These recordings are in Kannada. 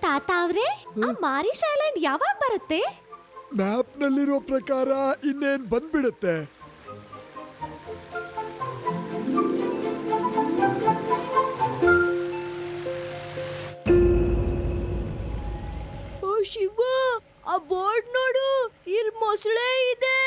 ತಾತ ಅವ್ರೆ, ಆ ಮಾರಿಷ್ ಐಲ್ಯಾಂಡ್ ಯಾವಾಗ ಬರುತ್ತೆ? ಮ್ಯಾಪ್ ನಲ್ಲಿರೋ ಪ್ರಕಾರ ಇನ್ನೇನ್ ಬಂದ್ಬಿಡುತ್ತೆ. ಓ ಶಿವ, ಆ ಬೋರ್ಡ್ ನೋಡು, ಇಲ್ಲಿ ಮೊಸಳೆ ಇದೆ.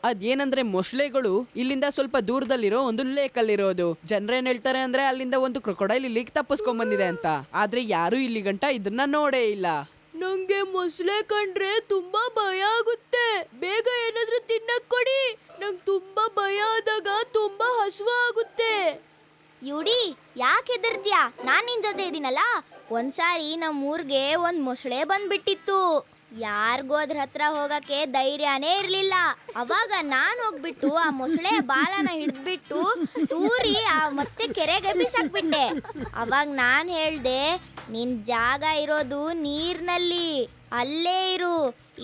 ಅದೇನಂದ್ರೆ ಮೊಸಳೆಗಳು ಇಲ್ಲಿಂದ ಸ್ವಲ್ಪ ದೂರದಲ್ಲಿರೋ ಒಂದು ಲೇಕ್ ಅಲ್ಲಿರೋದು. ಜನರೇನ್ ಹೇಳ್ತಾರೆ ಅಂದ್ರೆ ಅಲ್ಲಿಂದ ಒಂದು ಕ್ರೊಕೊಡೈಲ್ ಇಲ್ಲಿಗೆ ತಪ್ಪಿಸ್ಕೊಂಡ್ ಬಂದಿದೆ ಅಂತ. ಆದ್ರೆ ಯಾರು ಇಲ್ಲಿ ಗಂಟ ಇದನ್ನ ನೋಡೇ ಇಲ್ಲ. ನಂಗೆ ಮೊಸಳೆ ಕಂಡ್ರೆ ತುಂಬಾ ಭಯ ಆಗುತ್ತೆ. ಬೇಗ ಏನಾದ್ರೂ ತಿನ್ನಕ್ ಕೊಡಿ. ನಂಗೆ ತುಂಬಾ ಭಯ ಆದಾಗ ತುಂಬಾ ಹಸುವು ಆಗುತ್ತೆ. ಯುಡಿ, ಯಾಕೆ ಹೆದರ್ತೀಯಾ? ನಾನ್ ನಿನ್ ಜೊತೆ ಇದೀನಲ್ಲ. ಒಂದ್ಸಾರಿ ನಮ್ಮ ಊರ್ಗೆ ಒಂದ್ ಮೊಸಳೆ ಬಂದ್ಬಿಟ್ಟಿತ್ತು. ಯಾರಿಗೂ ಅದ್ರ ಹತ್ರ ಹೋಗಕ್ಕೆ ಧೈರ್ಯನೇ ಇರ್ಲಿಲ್ಲ. ಅವಾಗ ನಾನ್ ಹೋಗ್ಬಿಟ್ಟು ಆ ಮೊಸಳೆ ಬಾಲನ ಹಿಡಿದ್ಬಿಟ್ಟು ತೂರಿ ಮತ್ತೆ ಕೆರೆಗೆ ಬಿಸಾಕ್ಬಿಟ್ಟೆ. ಅವಾಗ ನಾನ್ ಹೇಳ್ದೆ, ನಿನ್ ಜಾಗ ಇರೋದು ನೀರ್ನಲ್ಲಿ, ಅಲ್ಲೇ ಇರು.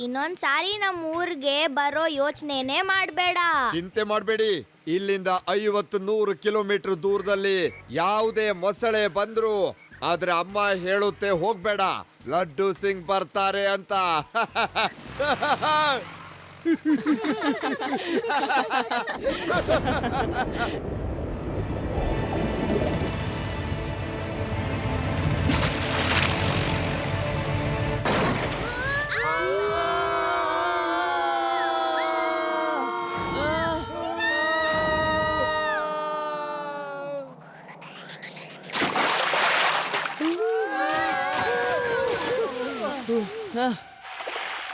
ಇನ್ನೊಂದ್ಸಾರಿ ನಮ್ಮ ಊರ್ಗೆ ಬರೋ ಯೋಚನೆನೇ ಮಾಡ್ಬೇಡ. ಚಿಂತೆ ಮಾಡಬೇಡಿ. ಇಲ್ಲಿಂದ 50-100 ಕಿಲೋಮೀಟರ್ ದೂರದಲ್ಲಿ ಯಾವುದೇ ಮೊಸಳೆ ಬಂದ್ರು ಆದ್ರೆ ಅಮ್ಮ ಹೇಳುತ್ತೆ ಹೋಗ್ಬೇಡ, ಲಡ್ಡು ಸಿಂಗ್ ಬರ್ತಾರೆ ಅಂತ.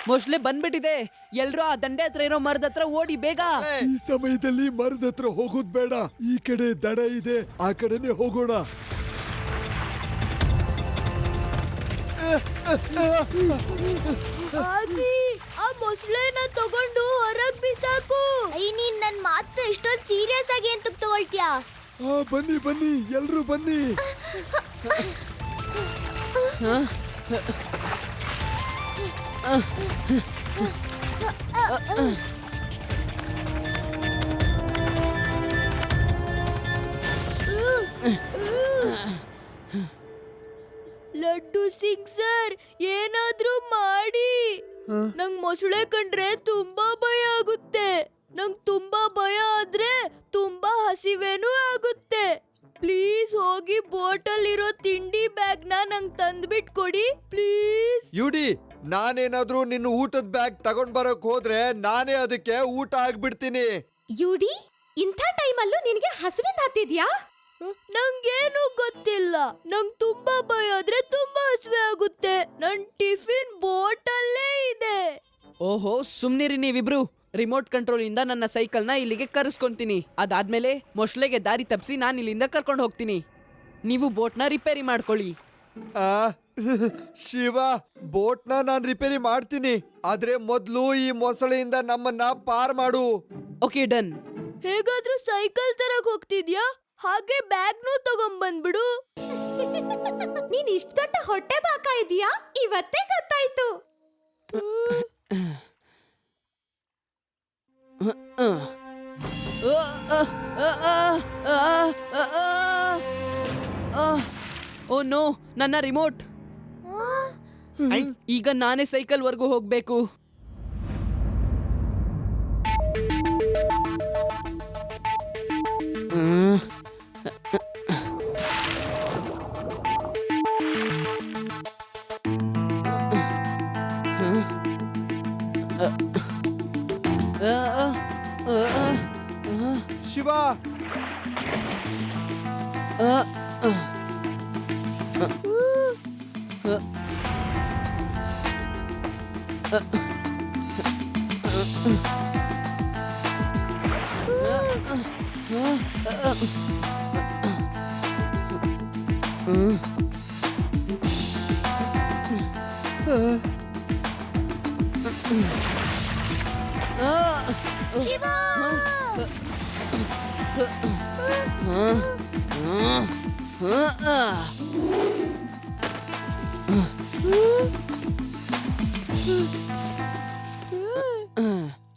ಮೊಸಳೆ ಬಂದ್ಬಿಟ್ಟಿದೆ. ಎಲ್ರೂ ಆ ದಂಡೆ ಹತ್ರ ಇರೋ ಮರದ ಹತ್ರ ಓಡಿ ಬೇಗ. ಈ ಸಮಯದಲ್ಲಿ ಮರದ ಹತ್ರ ಹೋಗೋದ್ ಬೇಡ. ಈ ಕಡೆ ದಡ ಇದೆ, ಆ ಕಡೆನೆ ಹೋಗೋಣ. ಆದಿ, ಆ ಮೊಸಳೆನ ತಗೊಂಡು ಹೊರಗ್ ಬಿಸಾಕು. ನೀನ್ ನನ್ ಮಾತು ಇಷ್ಟೊಂದು ಸೀರಿಯಸ್ ಆಗಿ ಅಂತ ತಗೊಳ್ತೀಯಾ? ಬನ್ನಿ ಬನ್ನಿ, ಎಲ್ರು ಬನ್ನಿ. ಲಡ್ಡು ಸಿಂಗ್ ಸರ್, ಏನಾದ್ರೂ ಮಾಡಿ. ನಂಗ್ ಮೊಸಳೆ ಕಂಡ್ರೆ ತುಂಬಾ ಭಯ ಆಗುತ್ತೆ. ನಂಗ್ ತುಂಬಾ ಭಯ ಆದ್ರೆ ತುಂಬಾ ಹಸಿವೇನೂ ಆಗುತ್ತೆ. ಪ್ಲೀಸ್ ಹೋಗಿ ಬೋಟಲ್ಲಿರೋ ತಿಂಡಿ ಬ್ಯಾಗ್ನ ನಂಗ್ ತಂದ್ಬಿಟ್ ಕೊಡಿ ಪ್ಲೀಸ್. ಯುಡಿ, ನಾನೇನಾದ್ರೂ ನಿನ್ನ ಊಟದ ಬ್ಯಾಗ್ ತಗೊಂಡ್ ಬರಕ್ ಹೋದ್ರೆ ನಾನೇ ಅದಕ್ಕೆ ಊಟ ಆಗ್ಬಿಡ್ತೀನಿ. ಯುಡಿ, ಇಂಥ ಟೈಮಲ್ಲೂ ನಿನಗೆ ಹಸುವಿಂದ ಹತ್ತಿದ್ಯಾ? ನಂಗೇನು ಗೊತ್ತಿಲ್ಲ. ನಂಗ್ ತುಂಬಾ ಭಯ ಆದ್ರೆ ತುಂಬಾ ಹಸಿವೆ ಆಗುತ್ತೆ. ನನ್ ಟಿಫಿನ್ ಬೋಟಲ್ಲೇ ಇದೆ. ಓಹೋ, ಸುಮ್ನಿರಿ ನೀವಿಬ್ರು. ರಿಮೋಟ್ ಕಂಟ್ರೋಲ್ ಇಂದ ನನ್ನ ಸೈಕಲ್ ನ ಇಲ್ಲಿಗೆ ಕರೆಸ್ಕೊಂತೀನಿ. ಅದಾದ್ಮೇಲೆ ಮೊಸಳೆಗೆ ದಾರಿ ತಪ್ಪಿಸಿ ನಾನು ಇಲ್ಲಿಂದ ಕರ್ಕೊಂಡು ಹೋಗ್ತೀನಿ. ನೀವು ಬೋಟ್ನ ರಿಪೇರಿ ಮಾಡ್ಕೊಳ್ಳಿ. ಶಿವ, ಬೋಟ್ನ ನಾನ್ ರಿಪೇರಿ ಮಾಡ್ತೀನಿ. ಆದ್ರೆ ಮೊದ್ಲು ಈ ಮೊಸಳೆಯಿಂದ ನಮ್ಮನ್ನ ಪಾರ್ ಮಾಡು. Okay, done. ಹೇಗಾದ್ರೂ ಸೈಕಲ್ ತರಕ್ ಹೋಗ್ತಿದ್ಯಾ? ಹಾಗೆ ಬ್ಯಾಗ್ನೂ ತಗೊಂಡ್ಬಂದ್ಬಿಡು. ನೀನ್ ಇಷ್ಟ ದೊಡ್ಡ ಹೊಟ್ಟೆ ಬಾಕ ಇದೀಯಾ? ಇವತ್ತೇ ಗೊತ್ತಾಯ್ತು. ಓ ನೋ, ನನ್ನ ರಿಮೋಟ್. ಈಗ ನಾನೇ ಸೈಕಲ್ ವರ್ಗೂ ಹೋಗ್ಬೇಕು. ಶಿವ,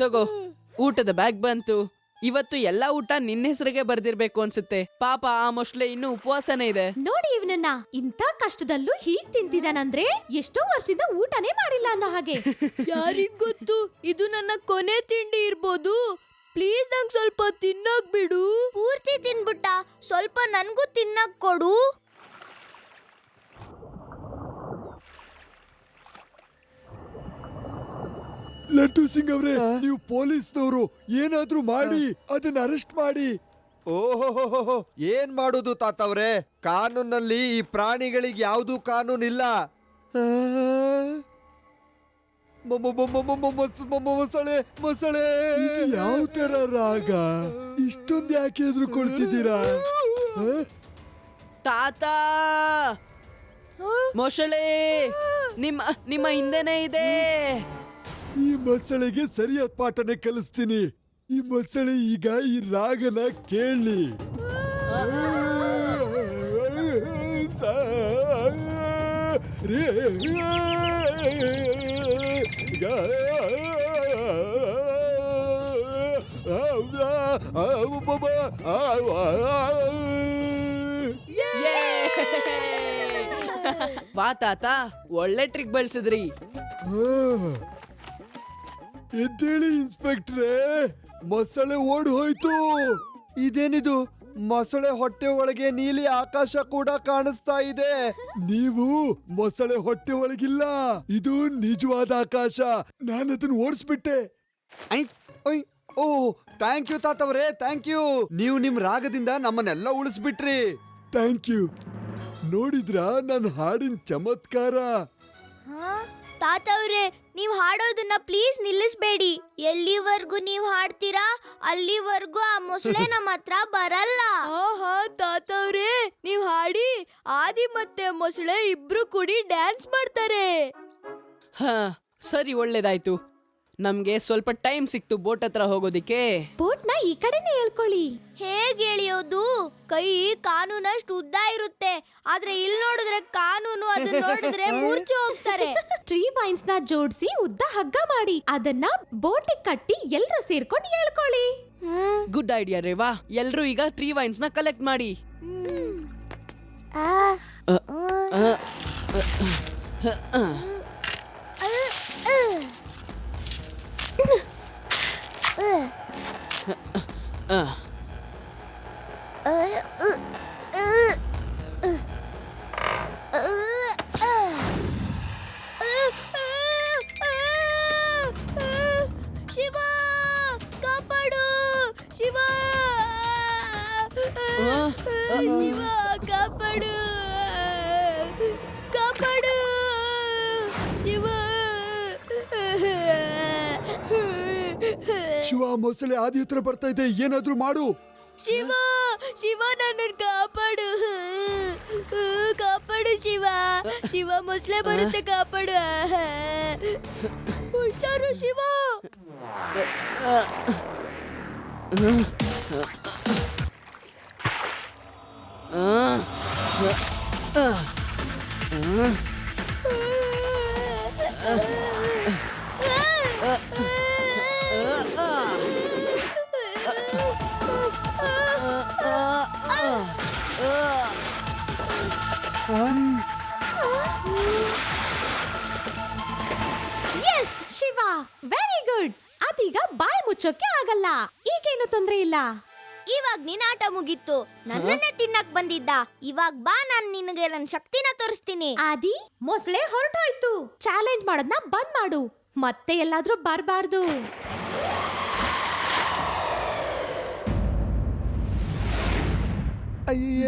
ತಗೋ, ಊಟದ ಬ್ಯಾಗ್ ಬಂತು. ಇವತ್ತು ಎಲ್ಲಾ ಊಟ ನಿನ್ನ ಹೆಸರಿಗೆ ಬರ್ದಿರ್ಬೇಕು ಅನ್ಸುತ್ತೆ. ಪಾಪ ಆ ಮೊಸಳೆ ಇನ್ನು ಉಪವಾಸನೇ ಇದೆ. ನೋಡಿ ಇವನನ್ನ, ಇಂಥ ಕಷ್ಟದಲ್ಲೂ ಹೀಗ್ ತಿಂತಿದಾನಂದ್ರೆ ಎಷ್ಟೋ ವರ್ಷದಿಂದ ಊಟನೇ ಮಾಡಿಲ್ಲ ಅನ್ನೋ ಹಾಗೆ. ಯಾರಿಗ್ ಗೊತ್ತು, ಇದು ನನ್ನ ಕೊನೆ ತಿಂಡಿ ಇರ್ಬೋದು. ಪ್ಲೀಸ್ ನಂಗ್ ಸ್ವಲ್ಪ ತಿನ್ನಕ್ ಬಿಡು. ಪೂರ್ತಿ ತಿನ್ಬಿಟ್ಟ, ಸ್ವಲ್ಪ ನನ್ಗೂ ತಿನ್ನಕ್ ಕೊಡು. ಲಡ್ಡು ಸಿಂಗ್ ಅವರೇ, ನೀವು ಪೊಲೀಸ್ನವರು, ಏನಾದ್ರೂ ಮಾಡಿ ಅದನ್ನ ಅರೆಸ್ಟ್ ಮಾಡಿ. ಓಹೋ, ಏನ್ ಮಾಡೋದು ತಾತವ್ರೆ? ಕಾನೂನಲ್ಲಿ ಈ ಪ್ರಾಣಿಗಳಿಗೆ ಯಾವ್ದು ಕಾನೂನಿಲ್ಲ. ಮೊಸಳೆ ಮೊಸಳೆ ಇದು ಯಾವ ತರ ರಾಗ? ಇಷ್ಟೊಂದು ಯಾಕೆ ಹೆದರ್ಕೊಳ್ತಿದ್ದೀರಾ? ತಾತ, ಮೊಸಳೆ ನಿಮ್ಮ ಹಿಂದೆನೇ ಇದೆ. ಈ ಮೊಸಳೆಗೆ ಸರಿಯಾದ ಪಾಠನೆ ಕಲಿಸ್ತೀನಿ. ಈ ಮೊಸಳೆ ಈಗ ಈ ರಾಗನ ಕೇಳಿ. ವಾ ತಾತ, ಒಳ್ಳೆ ಟ್ರಿಕ್ ಬಳಸಿದ್ರಿ. ಎದ್ದೇಳಿ ಇನ್ಸ್ಪೆಕ್ಟ್ರೆ, ಮೊಸಳೆ ಓಡ್ ಹೋಯ್ತು. ಇದೇನಿದು? ಮೊಸಳೆ ಹೊಟ್ಟೆ ಒಳಗೆ ನೀಲಿ ಆಕಾಶ ಕೂಡ ಕಾಣಿಸ್ತಾ ಇದೆ. ನೀವು ಮೊಸಳೆ ಹೊಟ್ಟೆ ಒಳಗಿಲ್ಲ, ಇದು ನಿಜವಾದ ಆಕಾಶ. ನಾನು ಅದನ್ನ ಓಡಿಸ್ಬಿಟ್ಟೆ. ಓ, ಥ್ಯಾಂಕ್ ಯು ತಾತವ್ರೆ, ಥ್ಯಾಂಕ್ ಯು. ನೀವು ನಿಮ್ ರಾಗದಿಂದ ನಮ್ಮನ್ನೆಲ್ಲ ಉಳಿಸ್ಬಿಟ್ರಿ. Thank you. ನೋಡಿದ್ರಾ ನನ್ನ ಹಾಡಿನ ಚಮತ್ಕಾರ? ತಾತವ್ರೆ, ನೀವ್ ಹಾಡೋದನ್ನ ಪ್ಲೀಸ್ ನಿಲ್ಲಿಸ್ಬೇಡಿ. ಎಲ್ಲಿವರೆಗೂ ನೀವ್ ಹಾಡ್ತೀರಾ ಅಲ್ಲಿವರೆಗೂ ಆ ಮೊಸಳೆ ನಮ್ಮ ಹತ್ರ ಬರಲ್ಲ. ಆಹಾ ತಾತವ್ರೆ, ನೀವ್ ಹಾಡಿ ಆದಿ ಮತ್ತೆ ಮೊಸಳೆ ಇಬ್ರು ಕೂಡಿ ಡ್ಯಾನ್ಸ್ ಮಾಡ್ತಾರೆ. ಹಾ ಸರಿ, ಒಳ್ಳೇದಾಯ್ತು. ನಮ್ಗೆ ಸ್ವಲ್ಪ ಟೈಮ್ ಸಿಕ್ತು ಬೋಟ್ ಹತ್ರ ಹೋಗೋದಿಕ್ಕೆ. ಬೋಟ್ನ ಈ ಕಡೆನೆ ಹೇಳ್ಕೊಳ್ಳಿ. ಹೇಗ್ ಎಳಿಯೋದು? ಕೈ ಕಾನೂನಷ್ಟು ಉದ್ದ ಇರುತ್ತೆ, ಆದ್ರೆ ಇಲ್ಲಿ ನೋಡಿದ್ರೆ ಕಾನೂನು ಅದನ್ನ ನೋಡಿದ್ರೆ ಮೂರ್ಛೆ ಹೋಗ್ತಾರೆ. ಟ್ರೀ ವೈನ್ಸ್ ನ ಜೋಡಿಸಿ ಉದ್ದ ಹಗ್ಗ ಮಾಡಿ ಅದನ್ನ ಬೋಟಿಗೆ ಕಟ್ಟಿ ಎಲ್ರೂ ಸೇರ್ಕೊಂಡು ಹೇಳ್ಕೊಳ್ಳಿ. Good idea Rewa. ಎಲ್ರೂ ಈಗ ಟ್ರೀ ವೈನ್ಸ್ ನ ಕಲೆಕ್ಟ್ ಮಾಡಿ. ಶಿವ ಕಾಪಾಡು, ಶಿವ ಶಿವ ಕಾಪಾಡು, ಕಾಪಾಡು ಶಿವ. ಶಿವ, ಮೊಸಳೆ ಆದಿ ಹತ್ರ ಬರ್ತಾ ಇದೆ, ಏನಾದ್ರೂ ಮಾಡು. ಶಿವ ಶಿವ ನನ್ನನ್ನು ಕಾಪಾಡು, ಕಾಪಾಡು ಶಿವ. ಶಿವ ಮೊಸಳೆ ಬರುತ್ತೆ, ಕಾಪಾಡು. ಹುಷಾರು Shiva. Yes Shiva, very good. ಅದೀಗ ಬಾಯಿ ಮುಚ್ಚೋಕೆ ಆಗಲ್ಲ, ಈಗೇನು ತೊಂದ್ರೆ ಇಲ್ಲ. ಇವಾಗ ನಿನ್ ಆಟ ಮುಗೀತು. ನನ್ನನ್ನೇ ತಿನ್ನಕ್ ಬಂದಿದ್ದ. ಇವಾಗ ಬಾ, ನಾನ್ ನಿನಗೆ ನನ್ನ ಶಕ್ತಿನ ತೋರಿಸ್ತೀನಿ. ಆದಿ, ಮೊಸಳೆ ಹೊರಟೋಯ್ತು. ಚಾಲೆಂಜ್ ಮಾಡೋದನ್ನ ಬಂದ್ ಮಾಡು, ಮತ್ತೆ ಎಲ್ಲಾದ್ರೂ ಬರ್ಬಾರ್ದು. ಅಯ್ಯ,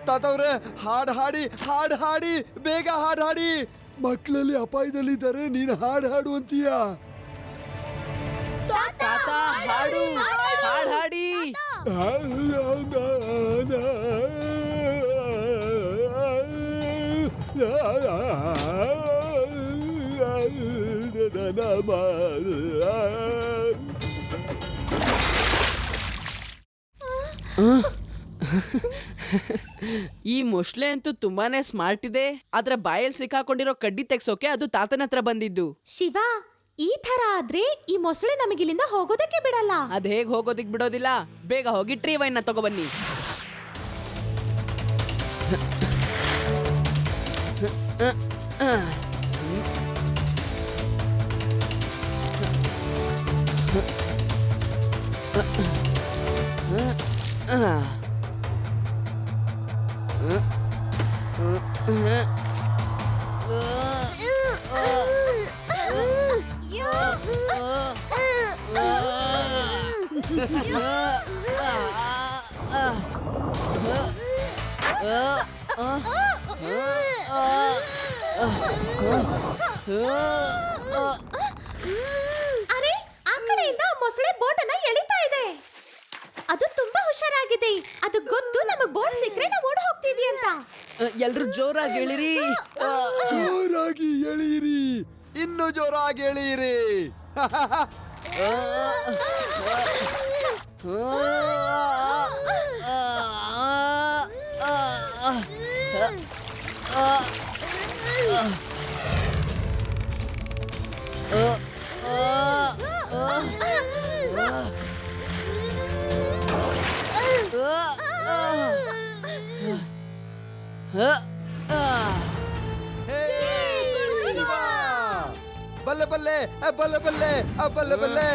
ತಾತವ್ರೆ, ಹಾಡ್ ಹಾಡಿ, ಹಾಡ್ ಹಾಡಿ, ಬೇಗ ಹಾಡ್ ಹಾಡಿ. ಮಕ್ಕಳಲ್ಲಿ ಅಪಾಯದಲ್ಲಿದ್ದಾರೆ, ನೀನು ಹಾಡು ಹಾಡು ಅಂತೀಯ? ತಾತ, ಹಾಡು ಹಾಡ್ ಹಾಡಿ. ಈ ಮೊಶ್ಲೆ ಅಂತೂ ತುಂಬಾನೇ ಸ್ಮಾರ್ಟ್ ಇದೆ. ಆದ್ರೆ ಬಾಯಲ್ಲಿ ಸಿಕ್ಕಾಕೊಂಡಿರೋ ಕಡ್ಡಿ ತೆಗ್ಸೋಕೆ ಅದು ತಾತನ ಹತ್ರ ಬಂದಿದ್ದು. ಶಿವ, ಈ ತರ ಆದ್ರೆ ಈ ಮೊಸಳೆ ನಮಗಿಲ್ಲಿಂದ ಹೋಗೋದಕ್ಕೆ ಬಿಡಲ್ಲ. ಅದ್ ಹೇಗ್ ಹೋಗೋದಿಕ್ ಬಿಡೋದಿಲ್ಲ. ಬೇಗ ಹೋಗಿ ಟ್ರೀ ವೈನ್ ನ ತಗೊಬನ್ನಿ. ಅರೆ, ಆ ಕಡೆಯಿಂದ ಮೊಸಳೆ ಬೋಟ್ ಅನ್ನ ಎಳಿತಾ ಇದೆ. ಅದು ತುಂಬಾ ಹುಷಾರಾಗಿದೆ. ಅದು ಗೊತ್ತು ನಮಗ್ ಬೋಟ್ ಸಿಕ್ಕ್ರೆ ನಾವು ಓಡ್ ಹೋಗ್ತೀವಿ ಅಂತ. ಎಲ್ರು ಜೋರಾಗಿ ಹೇಳಿರಿ. ಜೋರಾಗಿ ಎಳೀರಿ, ಇನ್ನು ಜೋರಾಗಿ ಎಳೀರಿ. ಬಲ್ಲೆ ಬಲ್ಲೆ ಬಲ್ಲೆ ಬಲ್ಲೆ ಬಲ್ಲೆ ಬಲ್ಲೆ.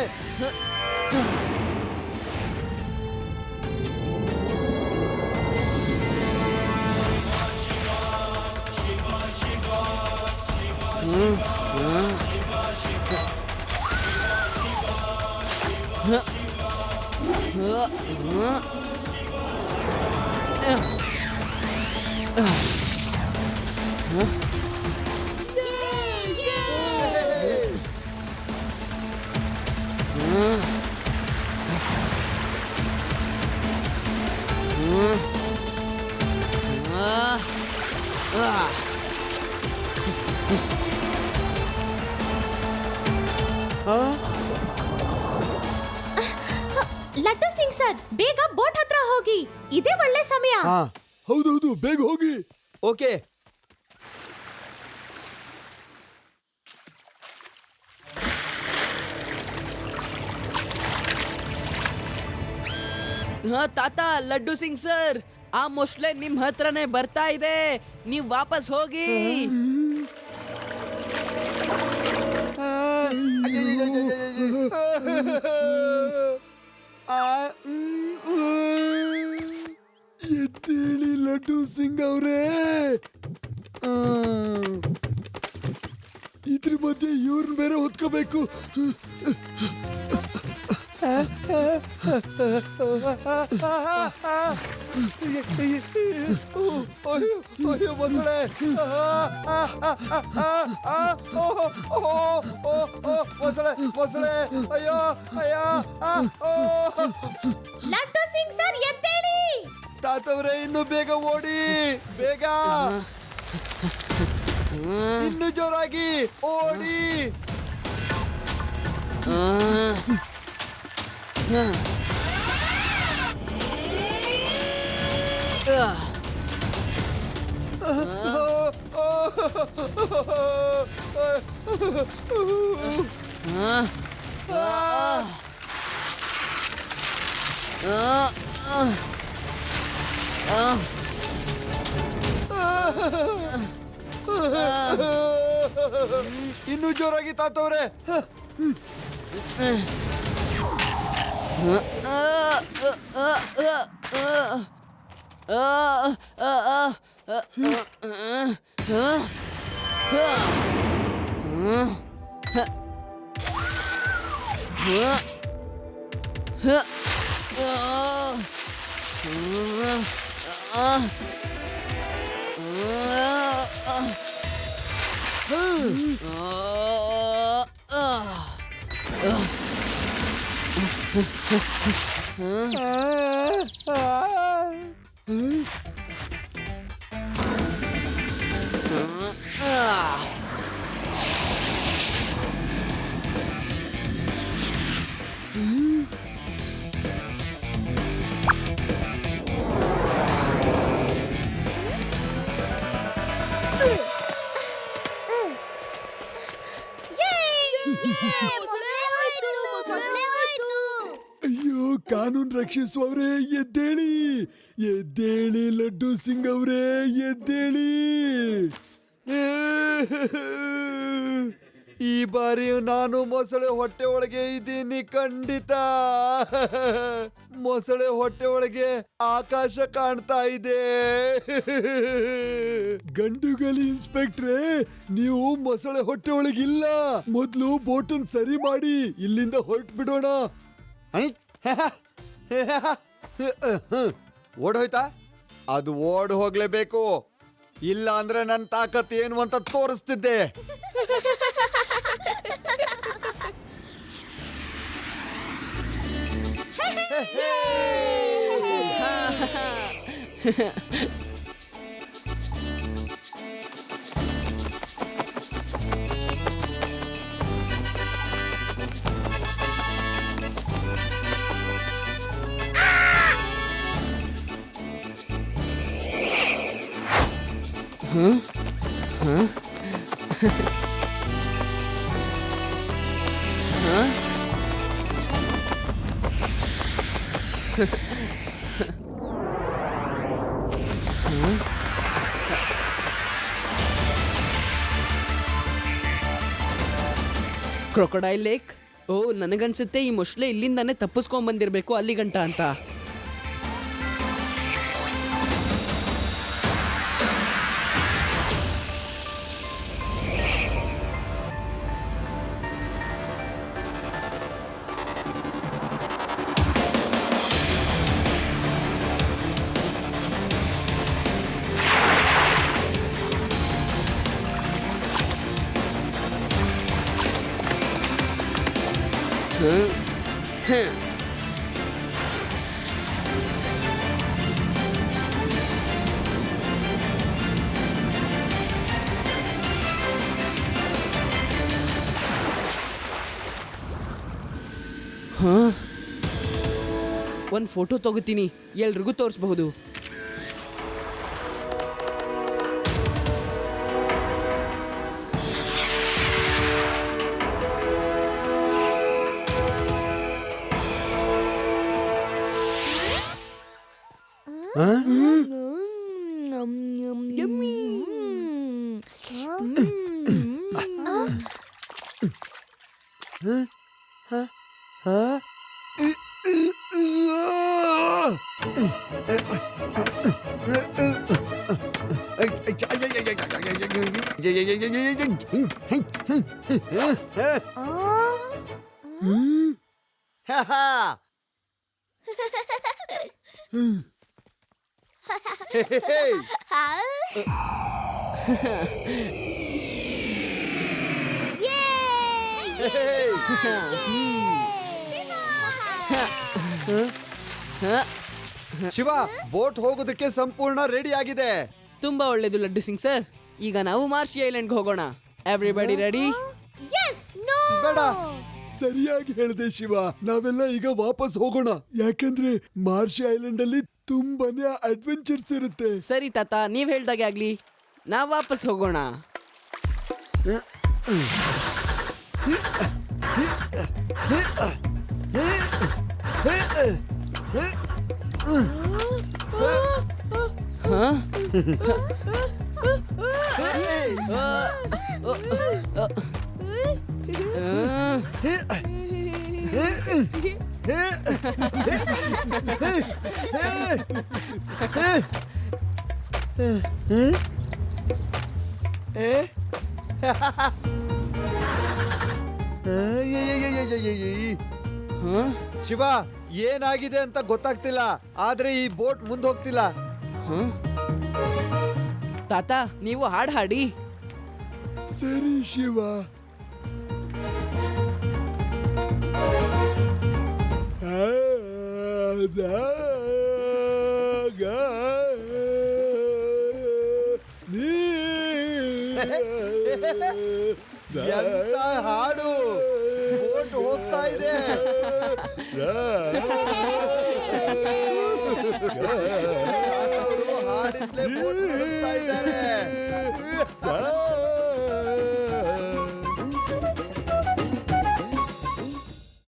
ಲಡ್ಡು ಸಿಂಗ್ ಸರ್, ಬೇಗ ಬೋಟ್ ಹತ್ರ ಹೋಗಿ. ಇದೇ ಒಳ್ಳೆ ಸಮಯ. ಹೌದೌದು, ಬೇಗ ಹೋಗಿ. ಓಕೆ. ತಾತ, ಲಡ್ಡು ಸಿಂಗ್ ಸರ್, ಆ ಮೊಶ್ಲೆ ನಿಮ್ ಹತ್ರನೇ ಬರ್ತಾ ಇದೆ. ನೀವ್ ವಾಪಸ್ ಹೋಗಿ. ಎದ್ದೇಳಿ ಲಡ್ಡು ಸಿಂಗ್ ಅವರೇ. ಇದ್ರ ಮಧ್ಯೆ ಇವ್ರನ್ನ ಬೇರೆ ಹೊತ್ಕೋಬೇಕು. ಮೊಸಳೆ, ಮೊಸಳೆ ಮೊಸಳೆ, ಅಯ್ಯೋ ಅಯ್ಯೋ. ಲಡ್ಡು ಸಿಂಗ್ ಸರ್, ಎದ್ದೇಳಿ. ತಾತವ್ರೆ, ಇನ್ನು ಬೇಗ ಓಡಿ, ಬೇಗ, ಇನ್ನು ಜೋರಾಗಿ ಓಡಿ. ಇನ್ನು ಜೋರಾಗಿ ತಾತವ್ರೆ. ಅಯ್ಯೋ ಕಾನೂನ್ ರಕ್ಷಿಸುವವ್ರೆ ಎದ್ದೇಳಿ, ಎದ್ದೇಳಿ ಲಡ್ಡು ಸಿಂಗ್ ಅವರೇ ಎದ್ದೇಳಿ. ಈ ಬಾರಿ ನಾನು ಮೊಸಳೆ ಹೊಟ್ಟೆ ಒಳಗೆ ಇದ್ದೀನಿ ಖಂಡಿತ. ಮೊಸಳೆ ಹೊಟ್ಟೆ ಒಳಗೆ ಆಕಾಶ ಕಾಣ್ತಾ ಇದೆ. ಗಂಡುಗಲಿ ಇನ್ಸ್ಪೆಕ್ಟ್ರೆ, ನೀವು ಮೊಸಳೆ ಹೊಟ್ಟೆ ಒಳಗಿಲ್ಲ. ಮೊದ್ಲು ಬೋಟನ್ ಸರಿ ಮಾಡಿ ಇಲ್ಲಿಂದ ಹೊರಟು ಬಿಡೋಣ. ಓಡೋಯ್ತಾ? ಅದು ಓಡ್ ಹೋಗ್ಲೇಬೇಕು, ಇಲ್ಲ ಅಂದ್ರೆ ನನ್ನ ತಾಕತ್ ಏನು ಅಂತ ತೋರಿಸ್ತಿದ್ದೆ. Crocodile lake. ಓ, ನನಗನ್ಸುತ್ತೆ ಈ ಮೊಸಳೆ ಇಲ್ಲಿಂದಾನೆ ತಪ್ಪಿಸ್ಕೊಂಡ್ ಬಂದಿರ್ಬೇಕು ಅಲ್ಲಿ ಗಂಟ ಅಂತ. ಒಂದ್ ಫೋಟೋ ತಗೋತೀನಿ, ಎಲ್ರಿಗೂ ತೋರಿಸಬಹುದು. ಶಿವ, ಬೋಟ್ ಹೋಗೋದಕ್ಕೆ ಸಂಪೂರ್ಣ ರೆಡಿ ಆಗಿದೆ. ತುಂಬಾ ಒಳ್ಳೇದು ಲಡ್ಡು ಸಿಂಗ್ ಸರ್. ಈಗ ನಾವು ಮಾರ್ಷಿ ಐಲ್ಯಾಂಡ್ಗೆ ಹೋಗೋಣ. Everybody ready? ಬೇಡ, ಸರಿಯಾಗಿ ಹೇಳಿದೆ ಶಿವ. ನಾವೆಲ್ಲ ಈಗ ವಾಪಸ್ ಹೋಗೋಣ, ಯಾಕಂದ್ರೆ ಮಾರ್ಷಿ ಐಲ್ಯಾಂಡ್ ಅಲ್ಲಿ ತುಂಬಾನೇ ಅಡ್ವೆಂಚರ್ಸ್ ಇರುತ್ತೆ. ಸರಿ ತಾತ, ನೀವ್ ಹೇಳ್ದಾಗೆ ಆಗ್ಲಿ. ನಾವ್ ವಾಪಸ್ ಹೋಗೋಣ. ಶಿವ, ಏನಾಗಿದೆ ಅಂತ ಗೊತ್ತಾಗ್ತಿಲ್ಲ, ಆದ್ರೆ ಈ ಬೋಟ್ ಮುಂದೆ ಹೋಗ್ತಿಲ್ಲ. ತಾತ, ನೀವು ಹಾಡ್ ಹಾಡಿ. ಸರಿ ಶಿವ. ಎಂತ ಹಾಡು ಬೋಟ್ ಹೋಗ್ತಾ ಇದೆ ಹಾಡಿದ್ಲೇ ಬೋಟ್ ನಡೆಸ್ತಾ ಇದ್ದಾರೆ